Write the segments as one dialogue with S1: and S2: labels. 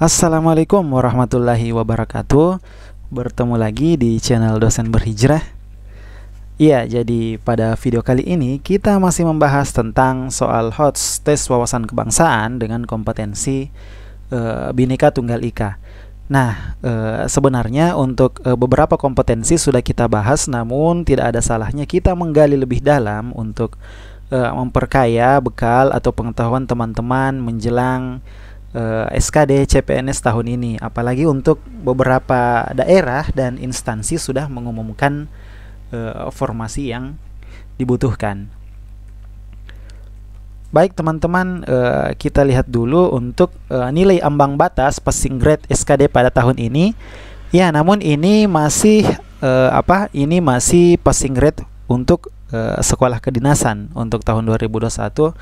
S1: Assalamualaikum warahmatullahi wabarakatuh. Bertemu lagi di channel Dosen Berhijrah. Iya, jadi pada video kali ini kita masih membahas tentang soal HOTS tes wawasan kebangsaan dengan kompetensi Bhinneka Tunggal Ika. Nah, sebenarnya untuk beberapa kompetensi sudah kita bahas, namun tidak ada salahnya kita menggali lebih dalam untuk memperkaya bekal atau pengetahuan teman-teman menjelang SKD CPNS tahun ini. Apalagi untuk beberapa daerah dan instansi sudah mengumumkan formasi yang dibutuhkan. Baik teman-teman, kita lihat dulu untuk nilai ambang batas passing grade SKD pada tahun ini. Ya, namun ini masih ini masih passing grade untuk sekolah kedinasan untuk tahun 2021,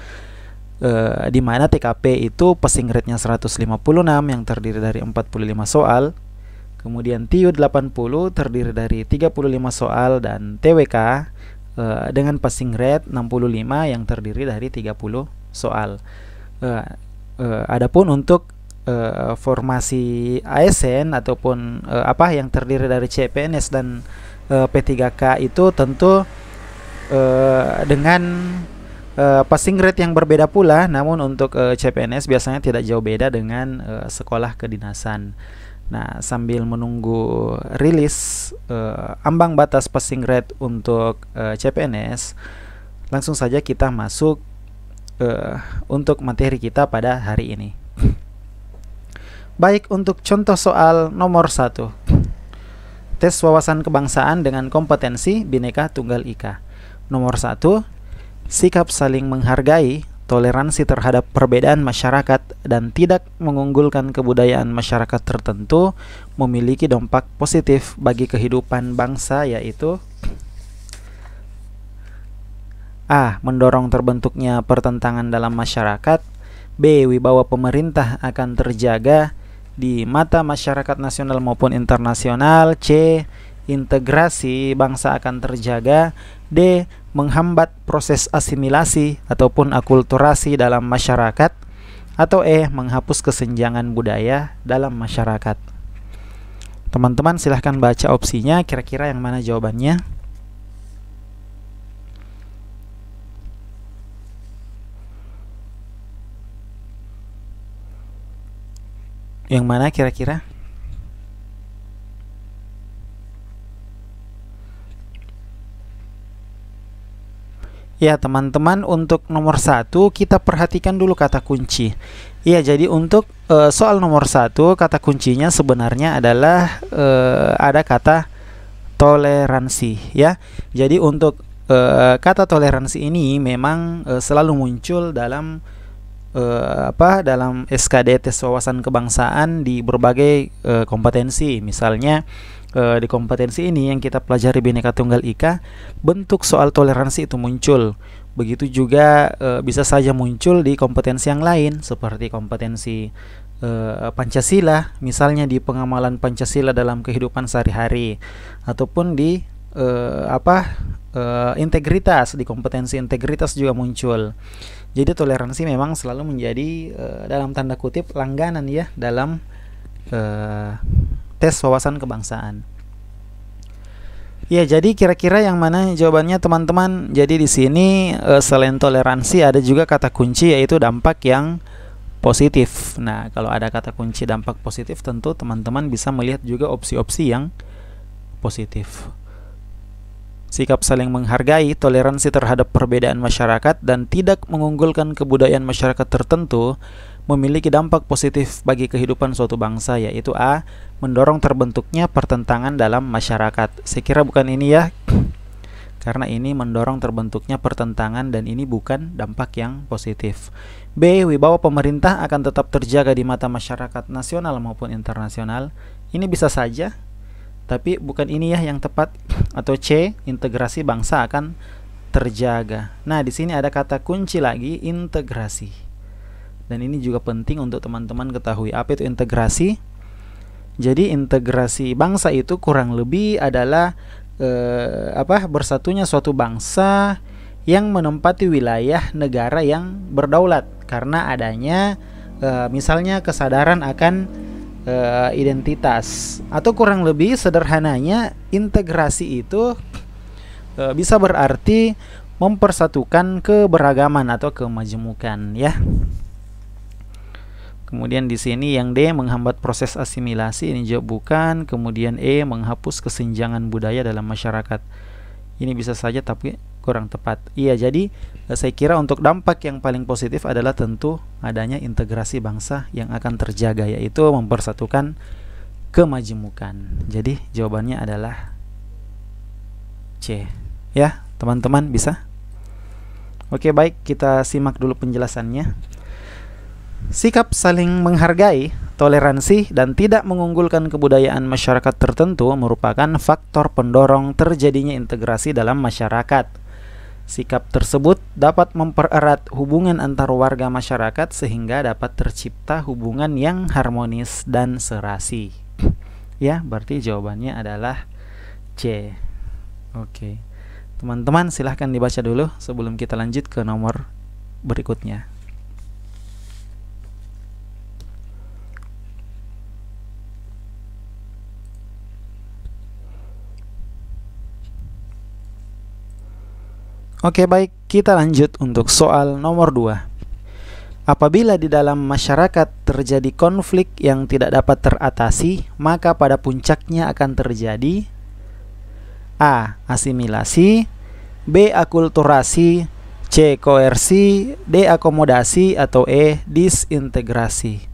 S1: di mana TKP itu passing grade-nya 156 yang terdiri dari 45 soal. Kemudian TIU 80 terdiri dari 35 soal, dan TWK dengan passing rate 65 yang terdiri dari 30 soal. Adapun untuk formasi ASN ataupun yang terdiri dari CPNS dan P3K itu tentu dengan passing rate yang berbeda pula. Namun untuk CPNS biasanya tidak jauh beda dengan sekolah kedinasan. Nah, sambil menunggu rilis ambang batas passing rate untuk CPNS, langsung saja kita masuk untuk materi kita pada hari ini. Baik, untuk contoh soal nomor 1, tes wawasan kebangsaan dengan kompetensi Bhinneka Tunggal Ika. Nomor 1, sikap saling menghargai, toleransi terhadap perbedaan masyarakat, dan tidak mengunggulkan kebudayaan masyarakat tertentu memiliki dampak positif bagi kehidupan bangsa, yaitu A. Mendorong terbentuknya pertentangan dalam masyarakat. B. Wibawa pemerintah akan terjaga di mata masyarakat nasional maupun internasional. C. Integrasi bangsa akan terjaga. D. Menghambat proses asimilasi ataupun akulturasi dalam masyarakat. Atau E. Menghapus kesenjangan budaya dalam masyarakat. Teman-teman silahkan baca opsinya, kira-kira yang mana jawabannya? Yang mana kira-kira? Ya teman-teman, untuk nomor 1 kita perhatikan dulu kata kunci. Ya, jadi untuk soal nomor 1 kata kuncinya sebenarnya adalah ada kata toleransi, ya. Jadi untuk kata toleransi ini memang selalu muncul dalam dalam SKD tes wawasan kebangsaan di berbagai kompetensi. Misalnya di kompetensi ini yang kita pelajari Bhinneka Tunggal Ika, bentuk soal toleransi itu muncul. Begitu juga bisa saja muncul di kompetensi yang lain seperti kompetensi Pancasila, misalnya di pengamalan Pancasila dalam kehidupan sehari-hari, ataupun di integritas, di kompetensi integritas juga muncul. Jadi toleransi memang selalu menjadi dalam tanda kutip langganan ya dalam tes wawasan kebangsaan. Ya, jadi kira-kira yang mana jawabannya teman-teman? Jadi di sini selain toleransi ada juga kata kunci, yaitu dampak yang positif. Nah, kalau ada kata kunci dampak positif, tentu teman-teman bisa melihat juga opsi-opsi yang positif. Sikap saling menghargai, toleransi terhadap perbedaan masyarakat, dan tidak mengunggulkan kebudayaan masyarakat tertentu memiliki dampak positif bagi kehidupan suatu bangsa, yaitu A. Mendorong terbentuknya pertentangan dalam masyarakat. Saya kira bukan ini ya, karena ini mendorong terbentuknya pertentangan dan ini bukan dampak yang positif. B. Wibawa pemerintah akan tetap terjaga di mata masyarakat nasional maupun internasional. Ini bisa saja, tapi bukan ini ya yang tepat. Atau C. Integrasi bangsa akan terjaga. Nah, di sini ada kata kunci lagi, integrasi. Dan ini juga penting untuk teman-teman ketahui. Apa itu integrasi? Jadi integrasi bangsa itu kurang lebih adalah bersatunya suatu bangsa yang menempati wilayah negara yang berdaulat karena adanya misalnya kesadaran akan identitas. Atau kurang lebih sederhananya integrasi itu bisa berarti mempersatukan keberagaman atau kemajemukan, ya. Kemudian di sini yang D menghambat proses asimilasi, ini jawab bukan. Kemudian E menghapus kesenjangan budaya dalam masyarakat. Ini bisa saja tapi kurang tepat. Iya, jadi saya kira untuk dampak yang paling positif adalah tentu adanya integrasi bangsa yang akan terjaga, yaitu mempersatukan kemajemukan. Jadi jawabannya adalah C. Ya, teman-teman bisa? Oke, baik, kita simak dulu penjelasannya. Sikap saling menghargai, toleransi, dan tidak mengunggulkan kebudayaan masyarakat tertentu merupakan faktor pendorong terjadinya integrasi dalam masyarakat. Sikap tersebut dapat mempererat hubungan antar warga masyarakat sehingga dapat tercipta hubungan yang harmonis dan serasi. Ya, berarti jawabannya adalah C. Oke. Teman-teman silahkan dibaca dulu sebelum kita lanjut ke nomor berikutnya. Oke, baik, kita lanjut untuk soal nomor 2. Apabila di dalam masyarakat terjadi konflik yang tidak dapat teratasi, maka pada puncaknya akan terjadi A. Asimilasi, B. Akulturasi, C. Koersi, D. Akomodasi, atau E. Disintegrasi.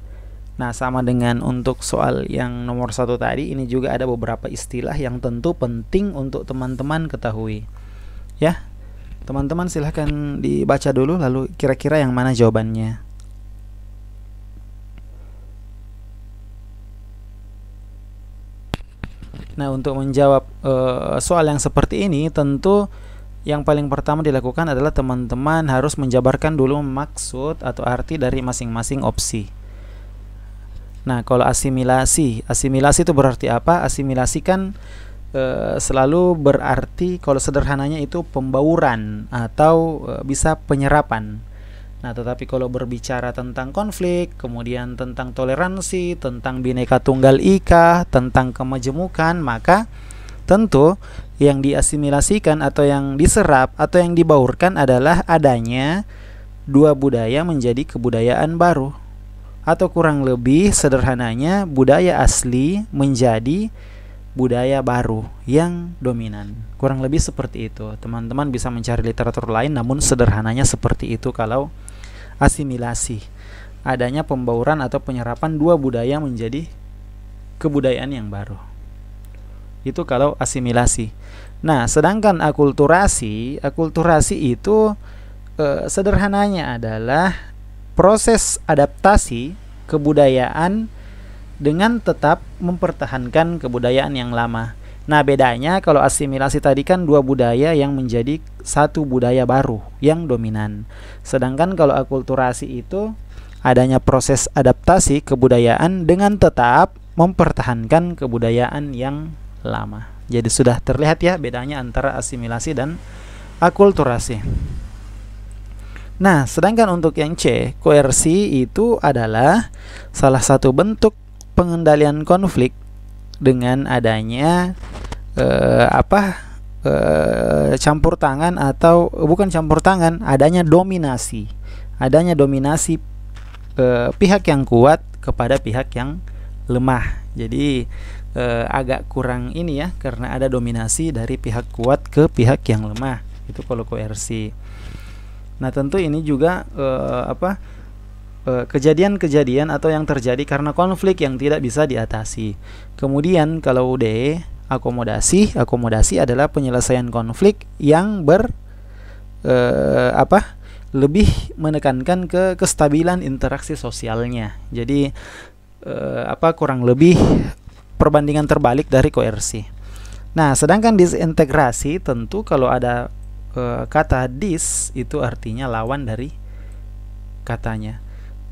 S1: Nah, sama dengan untuk soal yang nomor 1 tadi, ini juga ada beberapa istilah yang tentu penting untuk teman-teman ketahui. Ya, teman-teman silahkan dibaca dulu, lalu kira-kira yang mana jawabannya. Nah, untuk menjawab soal yang seperti ini, tentu yang paling pertama dilakukan adalah teman-teman harus menjabarkan dulu maksud atau arti dari masing-masing opsi. Nah, kalau asimilasi itu berarti apa? Asimilasi kan selalu berarti, kalau sederhananya itu pembauran atau bisa penyerapan. Nah, tetapi kalau berbicara tentang konflik, kemudian tentang toleransi, tentang Bhinneka Tunggal Ika, tentang kemajemukan, maka tentu yang diasimilasikan atau yang diserap atau yang dibaurkan adalah adanya dua budaya menjadi kebudayaan baru. Atau kurang lebih sederhananya budaya asli menjadi budaya baru yang dominan. Kurang lebih seperti itu. Teman-teman bisa mencari literatur lain, namun sederhananya seperti itu kalau asimilasi. Adanya pembauran atau penyerapan dua budaya menjadi kebudayaan yang baru. Itu kalau asimilasi. Nah, sedangkan akulturasi itu sederhananya adalah proses adaptasi kebudayaan dengan tetap mempertahankan kebudayaan yang lama. Nah, bedanya kalau asimilasi tadi kan dua budaya yang menjadi satu budaya baru yang dominan. Sedangkan kalau akulturasi itu adanya proses adaptasi kebudayaan dengan tetap mempertahankan kebudayaan yang lama. Jadi sudah terlihat ya bedanya antara asimilasi dan akulturasi. Nah, sedangkan untuk yang C, koersi itu adalah salah satu bentuk pengendalian konflik dengan adanya campur tangan, atau bukan campur tangan, adanya dominasi pihak yang kuat kepada pihak yang lemah. Jadi agak kurang ini ya, karena ada dominasi dari pihak kuat ke pihak yang lemah. Itu kalau koersi. Nah, tentu ini juga kejadian-kejadian atau yang terjadi karena konflik yang tidak bisa diatasi. Kemudian kalau D, akomodasi adalah penyelesaian konflik yang lebih menekankan ke kestabilan interaksi sosialnya. Jadi kurang lebih perbandingan terbalik dari koersi. Nah, sedangkan disintegrasi tentu kalau ada kata dis itu artinya lawan dari katanya.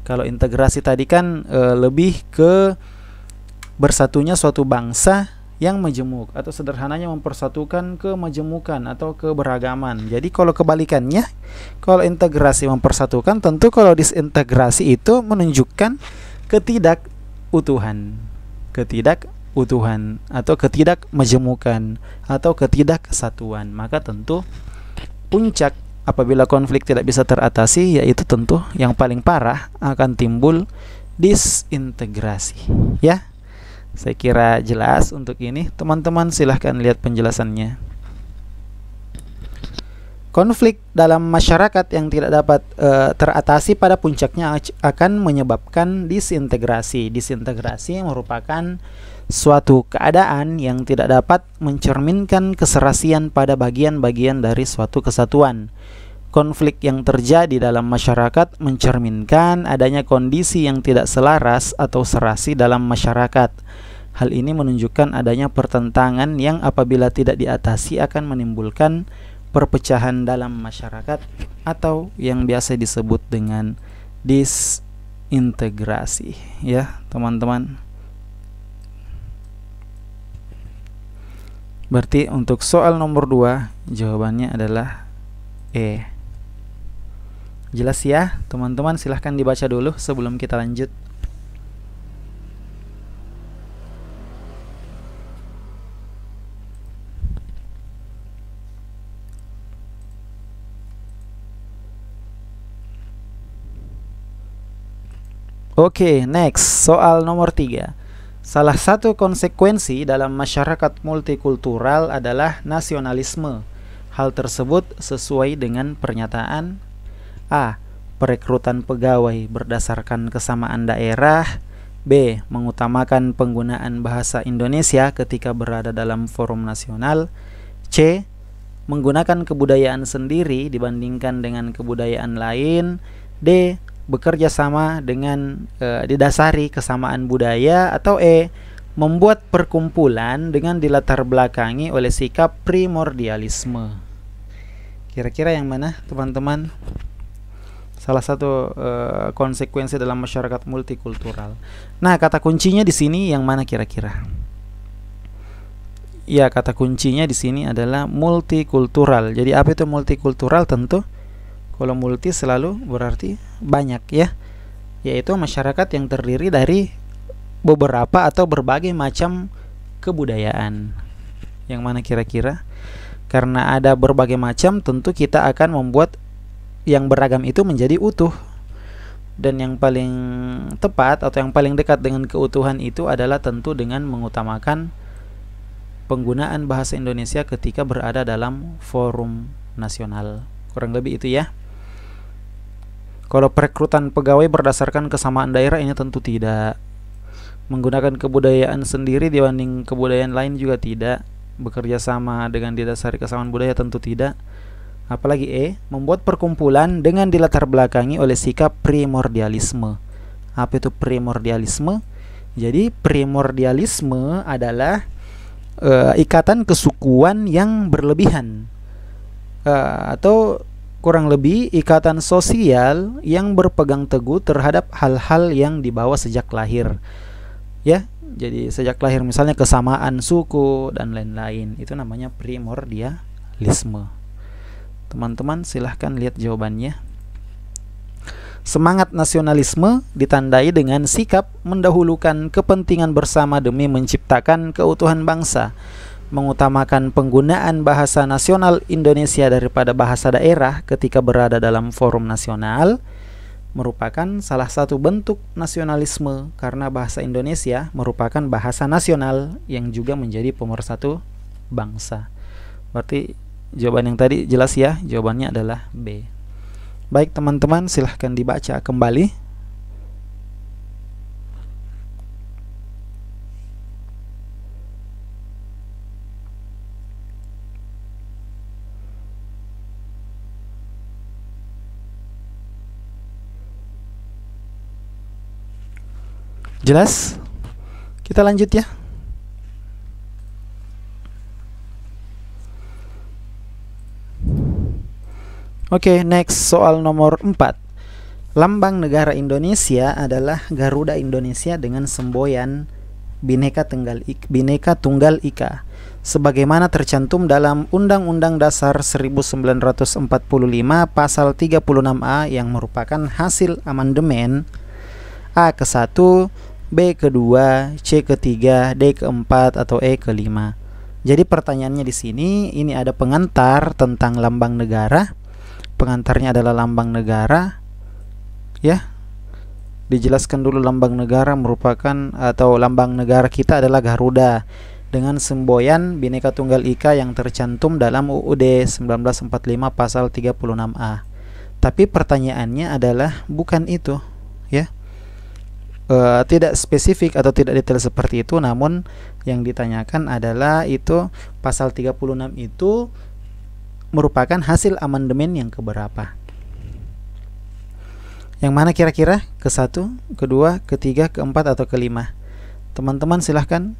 S1: Kalau integrasi tadi kan lebih ke bersatunya suatu bangsa yang majemuk, atau sederhananya mempersatukan kemajemukan atau keberagaman. Jadi kalau kebalikannya, kalau integrasi mempersatukan, tentu kalau disintegrasi itu menunjukkan ketidakutuhan. ketidakutuhan atau ketidakmajemukan atau ketidaksatuan. Maka tentu puncak apabila konflik tidak bisa teratasi, yaitu tentu yang paling parah akan timbul disintegrasi. Ya, saya kira jelas untuk ini. Teman-teman silahkan lihat penjelasannya. Konflik dalam masyarakat yang tidak dapat teratasi pada puncaknya akan menyebabkan disintegrasi. Disintegrasi merupakan suatu keadaan yang tidak dapat mencerminkan keserasian pada bagian-bagian dari suatu kesatuan. Konflik yang terjadi dalam masyarakat mencerminkan adanya kondisi yang tidak selaras atau serasi dalam masyarakat. Hal ini menunjukkan adanya pertentangan yang apabila tidak diatasi akan menimbulkan perpecahan dalam masyarakat atau yang biasa disebut dengan disintegrasi, ya teman-teman. Berarti untuk soal nomor 2 jawabannya adalah E. Jelas ya teman-teman, silahkan dibaca dulu sebelum kita lanjut. Oke, next, soal nomor 3. Salah satu konsekuensi dalam masyarakat multikultural adalah nasionalisme. Hal tersebut sesuai dengan pernyataan A. Perekrutan pegawai berdasarkan kesamaan daerah. B. Mengutamakan penggunaan bahasa Indonesia ketika berada dalam forum nasional. C. Menggunakan kebudayaan sendiri dibandingkan dengan kebudayaan lain. D. Bekerja sama dengan didasari kesamaan budaya. Atau E. Membuat perkumpulan dengan dilatar belakangi oleh sikap primordialisme. Kira-kira yang mana teman-teman? Salah satu konsekuensi dalam masyarakat multikultural. Nah, kata kuncinya di sini yang mana kira-kira? Ya, kata kuncinya di sini adalah multikultural. Jadi apa itu multikultural? Tentu kalau multi selalu berarti banyak ya, yaitu masyarakat yang terdiri dari beberapa atau berbagai macam kebudayaan. Yang mana kira-kira? Karena ada berbagai macam, tentu kita akan membuat yang beragam itu menjadi utuh. Dan yang paling tepat atau yang paling dekat dengan keutuhan itu adalah tentu dengan mengutamakan penggunaan bahasa Indonesia ketika berada dalam forum nasional. Kurang lebih itu ya. Kalau perekrutan pegawai berdasarkan kesamaan daerah, ini tentu tidak. Menggunakan kebudayaan sendiri dibanding kebudayaan lain juga tidak. Bekerja sama dengan didasari kesamaan budaya tentu tidak. Apalagi E. Membuat perkumpulan dengan dilatar belakangi oleh sikap primordialisme. Apa itu primordialisme? Jadi primordialisme adalah ikatan kesukuan yang berlebihan, atau kurang lebih ikatan sosial yang berpegang teguh terhadap hal-hal yang dibawa sejak lahir. Ya, jadi sejak lahir misalnya kesamaan suku dan lain-lain, itu namanya primordialisme. Teman-teman silahkan lihat jawabannya. Semangat nasionalisme ditandai dengan sikap mendahulukan kepentingan bersama demi menciptakan keutuhan bangsa, mengutamakan penggunaan bahasa nasional Indonesia daripada bahasa daerah ketika berada dalam forum nasional, merupakan salah satu bentuk nasionalisme karena bahasa Indonesia merupakan bahasa nasional yang juga menjadi pemersatu bangsa. Berarti jawaban yang tadi jelas ya, jawabannya adalah B. Baik teman-teman, silahkan dibaca kembali. Jelas? Kita lanjut ya. Oke, next soal nomor 4. Lambang negara Indonesia adalah Garuda Indonesia dengan semboyan Bhinneka Tunggal Ika, sebagaimana tercantum dalam Undang-Undang Dasar 1945 Pasal 36A yang merupakan hasil amandemen A ke-1, B kedua, C ketiga, D keempat, atau E kelima. Jadi pertanyaannya di sini ini ada pengantar tentang lambang negara. Pengantarnya adalah lambang negara. Ya. Dijelaskan dulu lambang negara merupakan atau lambang negara kita adalah Garuda dengan semboyan Bhinneka Tunggal Ika yang tercantum dalam UUD 1945 pasal 36A. Tapi pertanyaannya adalah bukan itu, ya. Tidak spesifik atau tidak detail seperti itu, namun yang ditanyakan adalah itu pasal 36 itu merupakan hasil amandemen yang keberapa. Yang mana kira-kira? Ke-1, kedua, ketiga, keempat, atau kelima? Teman-teman silahkan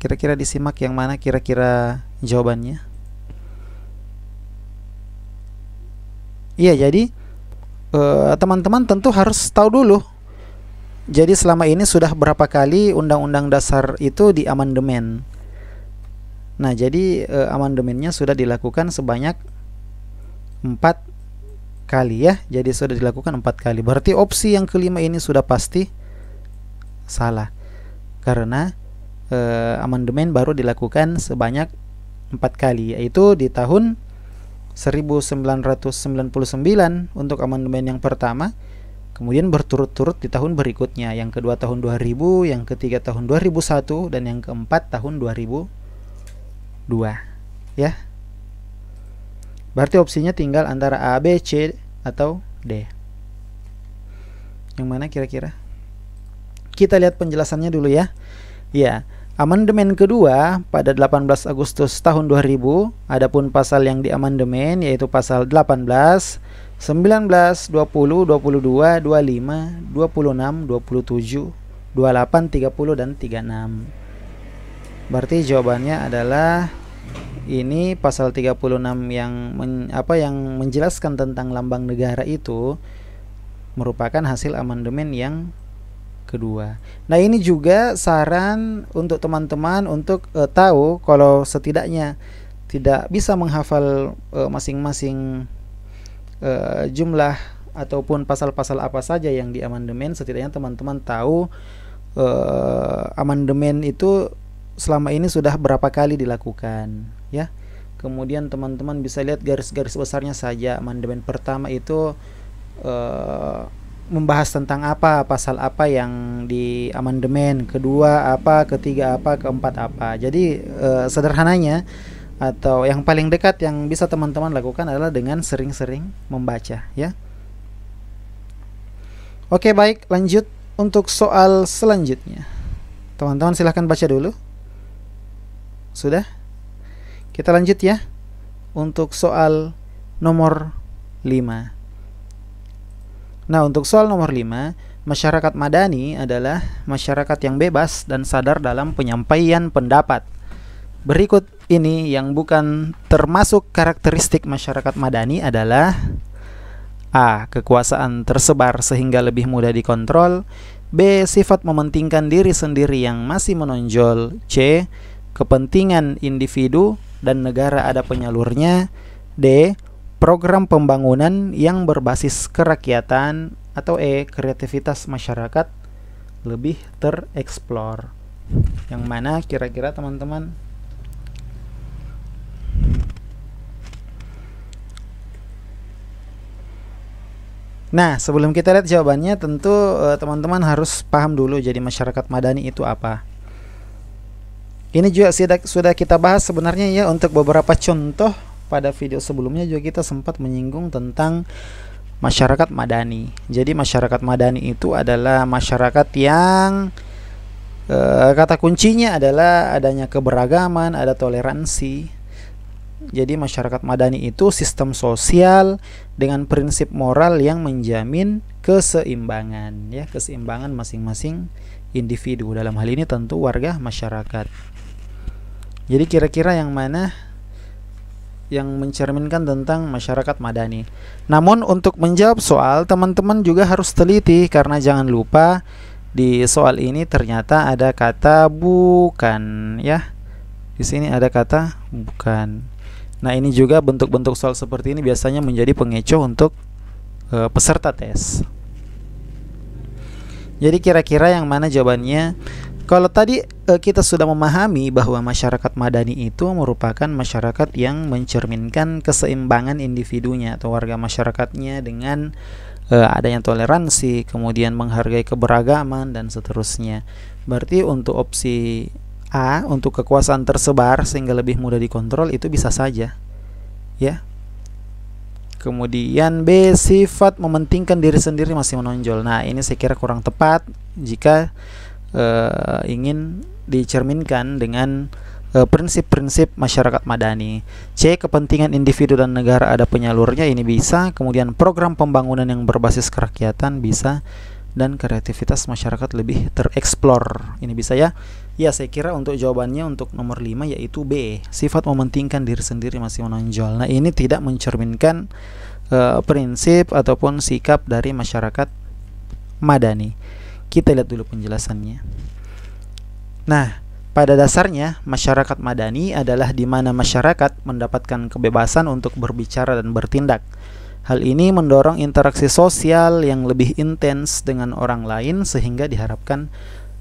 S1: kira-kira disimak yang mana kira-kira jawabannya. Iya, jadi teman-teman tentu harus tahu dulu. Jadi selama ini sudah berapa kali Undang-Undang Dasar itu diamandemen. Nah, jadi amandemennya sudah dilakukan sebanyak 4 kali, ya. Jadi sudah dilakukan 4 kali. Berarti opsi yang kelima ini sudah pasti salah. Karena amandemen baru dilakukan sebanyak 4 kali, yaitu di tahun 1999 untuk amandemen yang pertama. Kemudian berturut-turut di tahun berikutnya, yang kedua tahun 2000, yang ketiga tahun 2001, dan yang keempat tahun 2002, ya. Berarti opsinya tinggal antara A, B, C, atau D. Yang mana kira-kira? Kita lihat penjelasannya dulu, ya. Ya, amandemen kedua pada 18 Agustus tahun 2000, adapun pasal yang diamandemen yaitu pasal 18, 19, 20, 22, 25, 26, 27, 28, 30, dan 36. Berarti jawabannya adalah ini pasal 36 yang yang menjelaskan tentang lambang negara itu merupakan hasil amandemen yang kedua. Nah, ini juga saran untuk teman-teman untuk tahu kalau setidaknya tidak bisa menghafal masing-masing jumlah ataupun pasal-pasal apa saja yang diamandemen, setidaknya teman-teman tahu amandemen itu selama ini sudah berapa kali dilakukan, ya. Kemudian teman-teman bisa lihat garis-garis besarnya saja. Amandemen pertama itu membahas tentang apa, pasal apa yang di amandemen, kedua apa, ketiga apa, keempat apa. Jadi sederhananya atau yang paling dekat yang bisa teman-teman lakukan adalah dengan sering-sering membaca, ya. Oke, baik, lanjut untuk soal selanjutnya. Teman-teman silahkan baca dulu. Sudah? Kita lanjut, ya. Untuk soal nomor 5. Nah, untuk soal nomor 5, masyarakat madani adalah masyarakat yang bebas dan sadar dalam penyampaian pendapat. Berikut ini yang bukan termasuk karakteristik masyarakat madani adalah A. Kekuasaan tersebar sehingga lebih mudah dikontrol. B. Sifat mementingkan diri sendiri yang masih menonjol. C. Kepentingan individu dan negara ada penyalurnya. D. Program pembangunan yang berbasis kerakyatan. Atau E. Kreativitas masyarakat lebih tereksplor. Yang mana kira-kira teman-teman? Nah, sebelum kita lihat jawabannya, tentu teman-teman harus paham dulu jadi masyarakat madani itu apa. Ini juga sudah kita bahas sebenarnya, ya, untuk beberapa contoh. Pada video sebelumnya juga kita sempat menyinggung tentang masyarakat madani. Jadi masyarakat madani itu adalah masyarakat yang kata kuncinya adalah adanya keberagaman, ada toleransi. Jadi masyarakat madani itu sistem sosial dengan prinsip moral yang menjamin keseimbangan, ya, keseimbangan masing-masing individu. Dalam hal ini tentu warga masyarakat. Jadi kira-kira yang mana yang mencerminkan tentang masyarakat madani? Namun untuk menjawab soal, teman-teman juga harus teliti, karena jangan lupa di soal ini ternyata ada kata bukan, ya. Di sini ada kata bukan. Nah, ini juga bentuk-bentuk soal seperti ini biasanya menjadi pengecoh untuk peserta tes. Jadi kira-kira yang mana jawabannya? Kalau tadi kita sudah memahami bahwa masyarakat madani itu merupakan masyarakat yang mencerminkan keseimbangan individunya atau warga masyarakatnya dengan adanya toleransi, kemudian menghargai keberagaman dan seterusnya. Berarti untuk opsi A, untuk kekuasaan tersebar sehingga lebih mudah dikontrol, itu bisa saja, ya. Kemudian B, sifat mementingkan diri sendiri masih menonjol. Nah, ini saya kira kurang tepat jika ingin dicerminkan dengan prinsip-prinsip masyarakat madani. C, kepentingan individu dan negara ada penyalurnya, ini bisa. Kemudian program pembangunan yang berbasis kerakyatan bisa, dan kreativitas masyarakat lebih tereksplor, ini bisa ya. Ya, saya kira untuk jawabannya untuk nomor 5 yaitu B, sifat mementingkan diri sendiri masih menonjol. Nah, ini tidak mencerminkan prinsip ataupun sikap dari masyarakat madani. Kita lihat dulu penjelasannya. Nah, pada dasarnya masyarakat madani adalah di mana masyarakat mendapatkan kebebasan untuk berbicara dan bertindak. Hal ini mendorong interaksi sosial yang lebih intens dengan orang lain sehingga diharapkan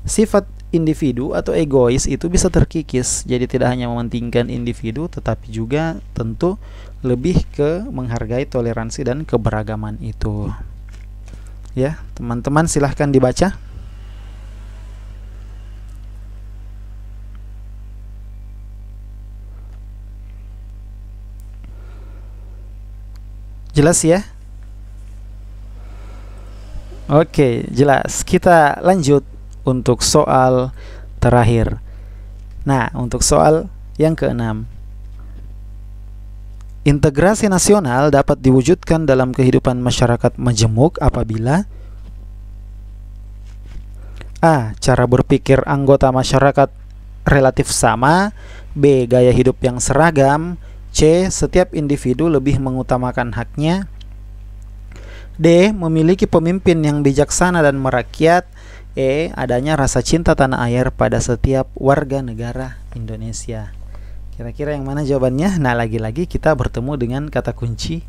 S1: sifat individu atau egois itu bisa terkikis. Jadi tidak hanya mementingkan individu tetapi juga tentu lebih ke menghargai toleransi dan keberagaman itu. Ya, teman-teman silahkan dibaca. Jelas ya? Oke, jelas. Kita lanjut untuk soal terakhir. Nah, untuk soal yang keenam. Integrasi nasional dapat diwujudkan dalam kehidupan masyarakat majemuk apabila A, cara berpikir anggota masyarakat relatif sama, B, gaya hidup yang seragam, C, setiap individu lebih mengutamakan haknya, D, memiliki pemimpin yang bijaksana dan merakyat, E, adanya rasa cinta tanah air pada setiap warga negara Indonesia. Kira-kira yang mana jawabannya? Nah, lagi-lagi kita bertemu dengan kata kunci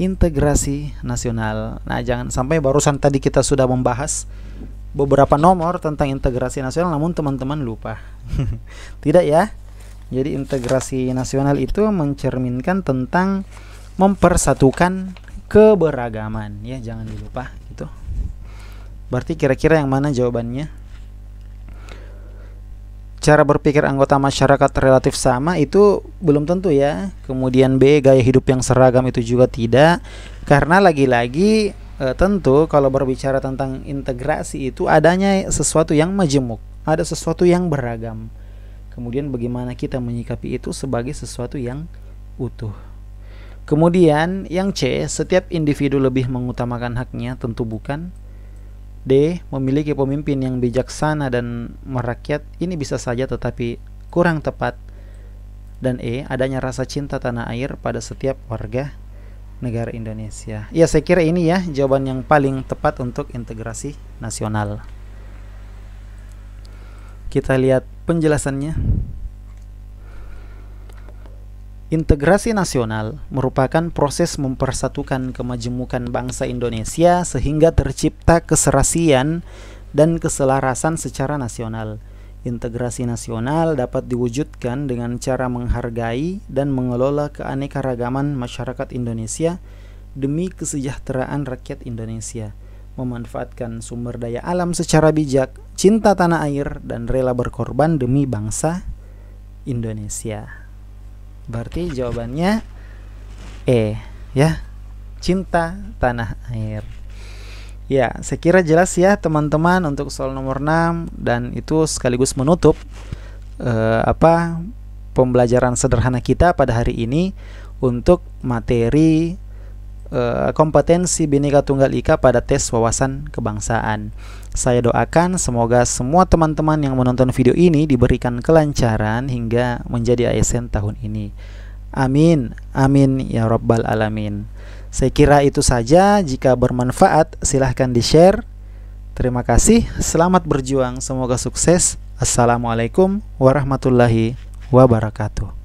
S1: integrasi nasional. Nah, jangan sampai barusan tadi kita sudah membahas beberapa nomor tentang integrasi nasional namun teman-teman lupa. Tidak ya? Jadi integrasi nasional itu mencerminkan tentang mempersatukan keberagaman, ya, jangan dilupa gitu. Berarti kira-kira yang mana jawabannya? Cara berpikir anggota masyarakat relatif sama itu belum tentu ya. Kemudian B, gaya hidup yang seragam itu juga tidak. Karena lagi-lagi tentu kalau berbicara tentang integrasi itu adanya sesuatu yang majemuk, ada sesuatu yang beragam. Kemudian bagaimana kita menyikapi itu sebagai sesuatu yang utuh. Kemudian yang C, setiap individu lebih mengutamakan haknya, tentu bukan. D, memiliki pemimpin yang bijaksana dan merakyat, ini bisa saja tetapi kurang tepat. Dan E, adanya rasa cinta tanah air pada setiap warga negara Indonesia. Ya, saya kira ini ya jawaban yang paling tepat untuk integrasi nasional. Kita lihat penjelasannya. Integrasi nasional merupakan proses mempersatukan kemajemukan bangsa Indonesia sehingga tercipta keserasian dan keselarasan secara nasional. Integrasi nasional dapat diwujudkan dengan cara menghargai dan mengelola keanekaragaman masyarakat Indonesia demi kesejahteraan rakyat Indonesia, memanfaatkan sumber daya alam secara bijak, cinta tanah air, dan rela berkorban demi bangsa Indonesia. Berarti jawabannya E, ya, cinta tanah air. Ya, saya kira jelas ya teman-teman untuk soal nomor 6, dan itu sekaligus menutup pembelajaran sederhana kita pada hari ini untuk materi kompetensi Bhinneka Tunggal Ika pada tes wawasan kebangsaan. Saya doakan semoga semua teman-teman yang menonton video ini diberikan kelancaran hingga menjadi ASN tahun ini. Amin, amin ya rabbal alamin. Saya kira itu saja. Jika bermanfaat silahkan di-share. Terima kasih, selamat berjuang, semoga sukses. Assalamualaikum warahmatullahi wabarakatuh.